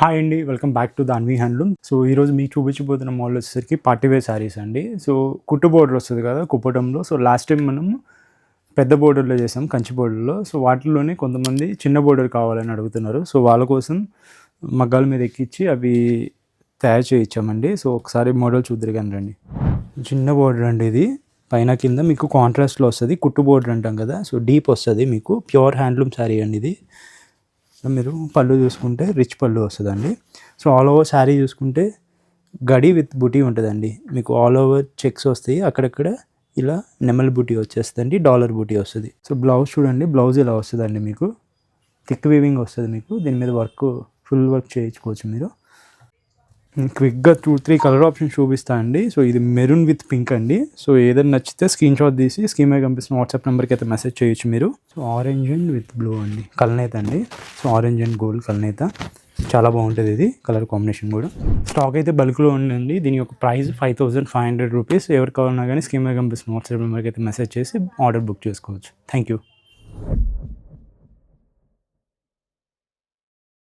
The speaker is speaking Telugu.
హాయ్ అండి, welcome back to Danvi handloom. So ఈరోజు మీకు చూపించబోతున్న మోడల్ వచ్చేసరికి పార్టీవేర్ శారీస్ అండి. సో కుట్టు బోర్డర్ వస్తుంది కదా కుప్పటంలో. సో లాస్ట్ టైం మనం పెద్ద బోర్డర్లో చేసాం, కంచి బోర్డర్లో. సో వాటిలోనే కొంతమంది చిన్న బోర్డర్ కావాలని అడుగుతున్నారు. సో వాళ్ళ కోసం మగ్గాల మీద ఎక్కించి అవి తయారు చేయించామండి. సో ఒకసారి మోడల్ చూద్దరు కానీ రండి. చిన్న బోర్డర్ అండి ఇది. పైన కింద మీకు కాంట్రాస్ట్లో వస్తుంది. కుట్టు బోర్డర్ అంటాం కదా, సో డీప్ వస్తుంది మీకు. ప్యూర్ హ్యాండ్లూమ్ శారీ అండి ఇది. మీరు పళ్ళు చూసుకుంటే రిచ్ పళ్ళు వస్తుందండి. సో ఆల్ ఓవర్ శారీ చూసుకుంటే గడి విత్ బుటీ ఉంటుందండి. మీకు ఆల్ ఓవర్ చెక్స్ వస్తాయి, అక్కడక్కడ ఇలా నెమల్ బుటీ వచ్చేస్తుందండి, డాలర్ బుటీ వస్తుంది. సో బ్లౌజ్ చూడండి, బ్లౌజ్ ఇలా వస్తుందండి మీకు. థిక్ వీవింగ్ వస్తుంది మీకు. దీని మీద వర్క్, ఫుల్ వర్క్ చేయించుకోవచ్చు మీరు. క్విక్గా 2-3 కలర్ ఆప్షన్స్ చూపిస్తా అండి. సో ఇది మెరూన్ విత్ పింక్ అండి. సో ఏదైనా నచ్చితే స్క్రీన్ షాట్ తీసి స్క్రీన్ మీద కనిపిస్తున్న వాట్సాప్ నెంబర్కి అయితే మెసేజ్ చేయొచ్చు మీరు. So orange and with blue అండి, కల్నేత అండి. సో ఆరెంజ్ అండ్ గోల్డ్ కల్నేత చాలా బాగుంటుంది ఇది కలర్ కాంబినేషన్ కూడా. స్టాక్ అయితే బల్క్లో ఉందండి. దీని యొక్క ప్రైస్ 5500 రూపీస్. ఎవరు కావాలన్నా కానీ స్క్రీన్ మీద కనిపిస్తున్న వాట్సాప్ నెంబర్కి అయితే మెసేజ్ చేసి ఆర్డర్ బుక్ చేసుకోవచ్చు. Thank you.